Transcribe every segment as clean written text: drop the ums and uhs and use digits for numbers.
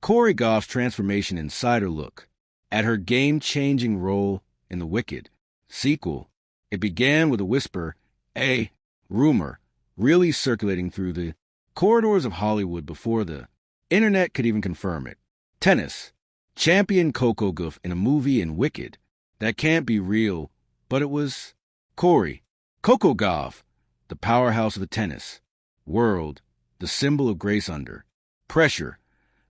Coco Gauff's transformation insider look at her game-changing role in the Wicked sequel. It began with a whisper, a rumor, really circulating through the corridors of Hollywood before the internet could even confirm it. Tennis. Champion Coco Gauff in a movie in Wicked. That can't be real, but it was. Coco Gauff, the powerhouse of the tennis world, the symbol of grace under pressure.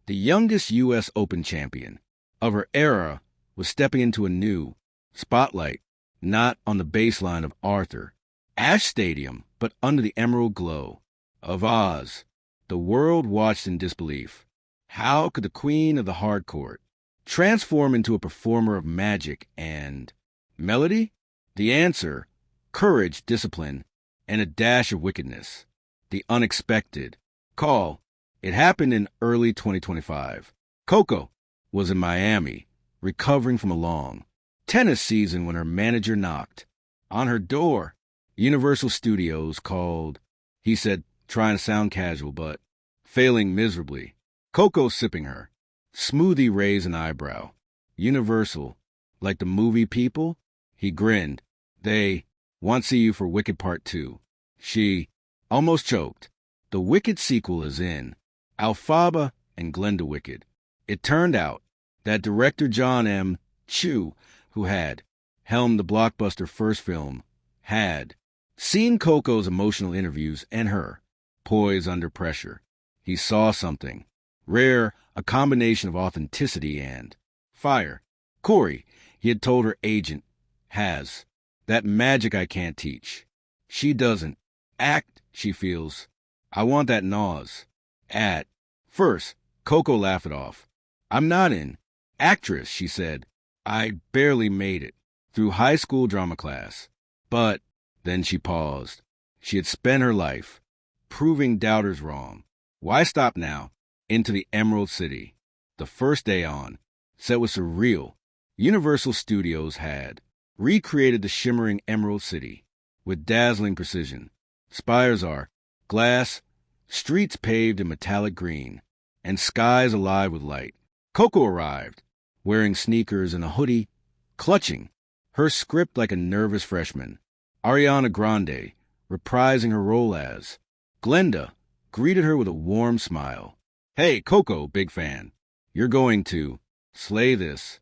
The youngest U.S. Open champion of her era was stepping into a new spotlight, not on the baseline of Arthur Ashe Stadium, but under the emerald glow of Oz. The world watched in disbelief. How could the queen of the hard court transform into a performer of magic and melody? The answer: courage, discipline, and a dash of wickedness. The unexpected call. It happened in early 2025. Coco was in Miami, recovering from a long tennis season when her manager knocked on her door. Universal Studios called, he said, trying to sound casual, but failing miserably. Coco sipping her smoothie raised an eyebrow. Universal, like the movie people? He grinned. They want to see you for Wicked Part 2. She almost choked. The Wicked sequel is in. Elphaba and Glenda Wicked. It turned out that director John M. Chu, who had helmed the blockbuster first film, had seen Coco's emotional interviews and her poise under pressure. He saw something rare, a combination of authenticity and fire. Corey, he had told her agent, has that magic I can't teach. She doesn't act, she feels. I want that nause. At first, Coco laughed it off. I'm not an actress, she said. I barely made it through high school drama class. But then she paused. She had spent her life proving doubters wrong. Why stop now? Into the Emerald City. The first day on, set was surreal. Universal Studios had recreated the shimmering Emerald City with dazzling precision. Spires are glass, streets paved in metallic green, and skies alive with light. Coco arrived, wearing sneakers and a hoodie, clutching her script like a nervous freshman. Ariana Grande, reprising her role as Glenda, greeted her with a warm smile. Hey, Coco, big fan. You're going to slay this,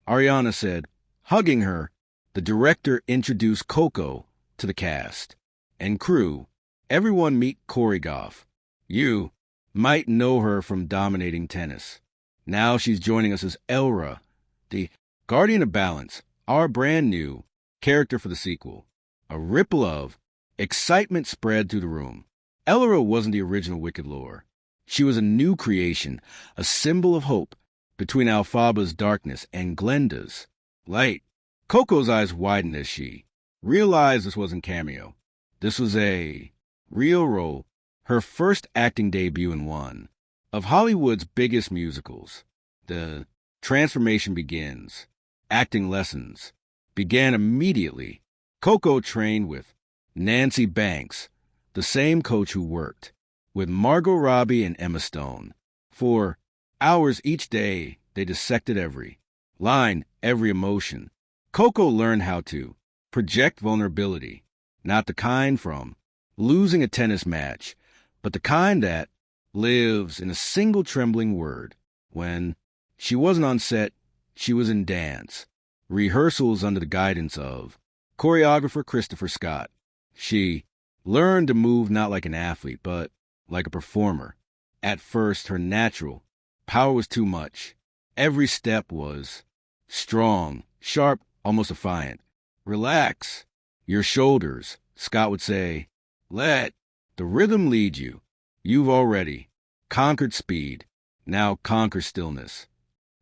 Ariana said, hugging her. The director introduced Coco to the cast and crew. Everyone meet Coco Gauff. You might know her from dominating tennis. Now she's joining us as Elra, the Guardian of Balance, our brand new character for the sequel. A ripple of excitement spread through the room. Elra wasn't the original Wicked lore. She was a new creation, a symbol of hope between Elphaba's darkness and Glenda's light. Coco's eyes widened as she realized this wasn't cameo. This was a real role, her first acting debut in one of Hollywood's biggest musicals. The transformation begins. Acting lessons began immediately. Coco trained with Nancy Banks, the same coach who worked with Margot Robbie and Emma Stone. For hours each day, they dissected every line, every emotion. Coco learned how to project vulnerability, not the kind from losing a tennis match, but the kind that lives in a single trembling word. When she wasn't on set, she was in dance, rehearsals under the guidance of choreographer Christopher Scott. She learned to move not like an athlete, but like a performer. At first, her natural power was too much. Every step was strong, sharp, almost defiant. Relax your shoulders, Scott would say. Let the rhythm lead you. You've already conquered speed. Now conquer stillness.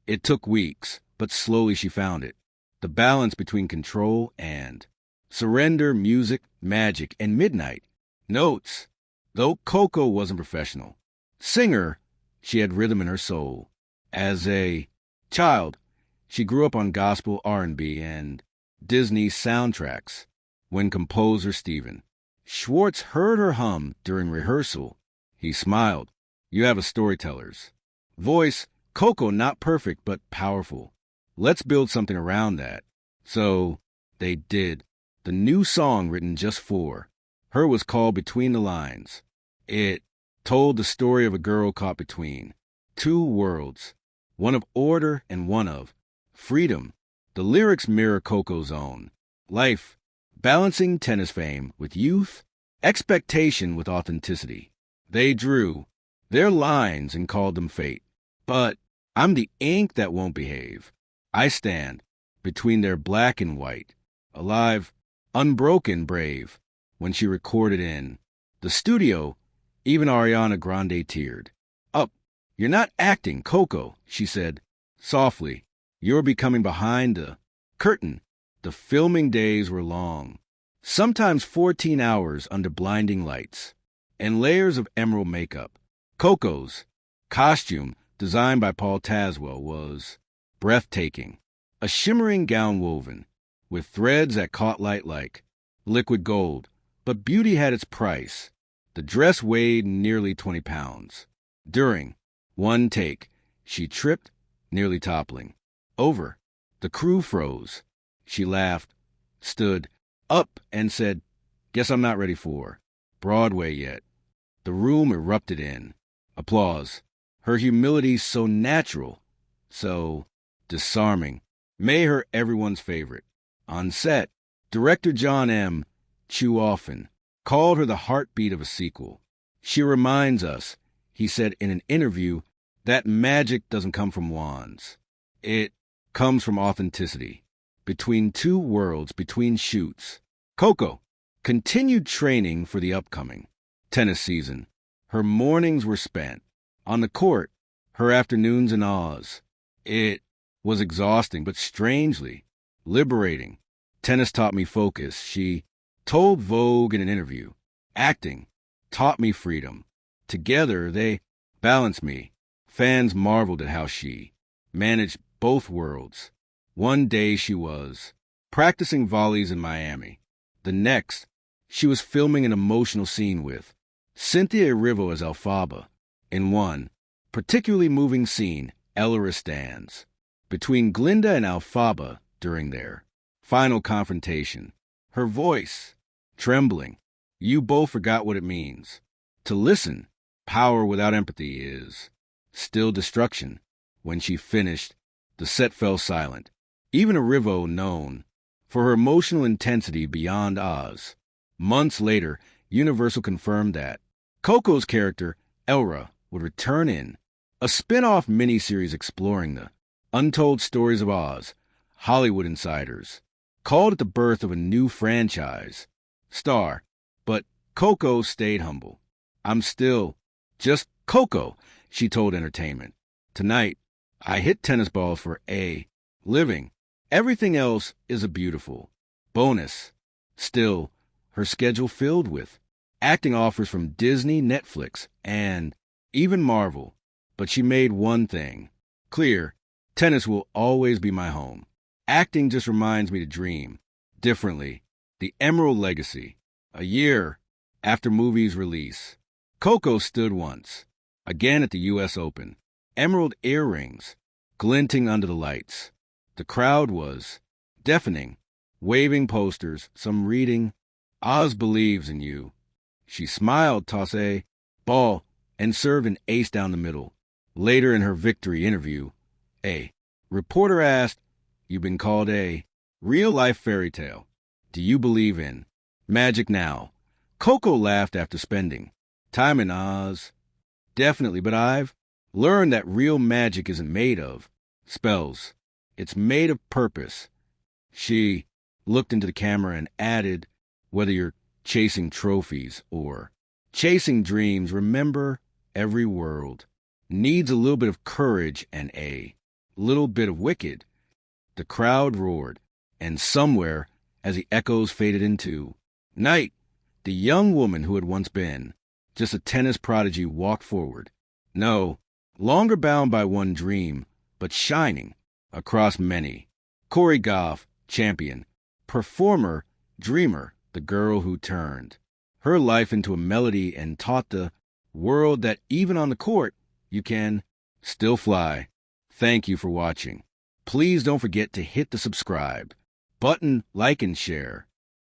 It took weeks, but slowly she found it. The balance between control and surrender, music, magic, and midnight notes. Though Coco wasn't professional singer, she had rhythm in her soul. As a child, she grew up on gospel, R&B, and Disney soundtracks. When composer Stephen Schwartz heard her hum during rehearsal, he smiled. You have a storyteller's voice, Coco, not perfect, but powerful. Let's build something around that. So they did. The new song written just for her was called Between the Lines. It told the story of a girl caught between two worlds, one of order and one of freedom. The lyrics mirror Coco's own life, balancing tennis fame with youth, expectation with authenticity. They drew their lines and called them fate. But I'm the ink that won't behave. I stand between their black and white, alive, unbroken, brave. When she recorded in the studio, even Ariana Grande teared. Up, you're not acting, Coco, she said softly. You're becoming behind the curtain. The filming days were long, sometimes 14 hours under blinding lights and layers of emerald makeup. Coco's costume, designed by Paul Tazwell, was breathtaking. A shimmering gown woven with threads that caught light like liquid gold. But beauty had its price. The dress weighed nearly 20 pounds. During one take, she tripped, nearly toppling over. The crew froze. She laughed, stood up, and said, "Guess I'm not ready for Broadway yet." The room erupted in applause. Her humility so natural, so disarming, made her everyone's favorite. On set, director John M. Chu often called her the heartbeat of a sequel. She reminds us, he said in an interview, that magic doesn't come from wands. It comes from authenticity. Between two worlds, between shoots, Coco continued training for the upcoming tennis season. Her mornings were spent on the court, her afternoons in Oz. It was exhausting, but strangely liberating. Tennis taught me focus, she told Vogue in an interview. Acting taught me freedom. Together, they balanced me. Fans marveled at how she managed both worlds. One day she was practicing volleys in Miami. The next, she was filming an emotional scene with Cynthia Erivo as Elphaba. In one particularly moving scene, Elora stands between Glinda and Elphaba during their final confrontation. Her voice trembling. You both forgot what it means. To listen, power without empathy is still destruction. When she finished, the set fell silent. Even Erivo, known for her emotional intensity beyond Oz. Months later, Universal confirmed that Coco's character, Elra, would return in a spin-off miniseries exploring the untold stories of Oz. Hollywood insiders called it the birth of a new franchise star, but Coco stayed humble. I'm still just Coco, she told Entertainment. Tonight, I hit tennis balls for a living. Everything else is a beautiful bonus. Still, her schedule filled with acting offers from Disney, Netflix, and even Marvel. But she made one thing clear: tennis will always be my home. Acting just reminds me to dream differently. The Emerald Legacy. A year after movie's release, Coco stood once again at the U.S. Open. Emerald earrings glinting under the lights. The crowd was deafening, waving posters, some reading, "Oz believes in you." She smiled, tossed a ball, and served an ace down the middle. Later in her victory interview, a reporter asked, "You've been called a real-life fairy tale. Do you believe in magic now?" Coco laughed after spending time in Oz. "Definitely, but I've learned that real magic isn't made of spells. It's made of purpose." She looked into the camera and added, "Whether you're chasing trophies or chasing dreams, remember every world needs a little bit of courage and a little bit of wicked." The crowd roared, and somewhere, as the echoes faded into night, the young woman who had once been just a tennis prodigy walked forward. No longer bound by one dream, but shining across many. Coco Gauff, champion, performer, dreamer, the girl who turned her life into a melody and taught the world that even on the court, you can still fly. Thank you for watching. Please don't forget to hit the subscribe button, like and share.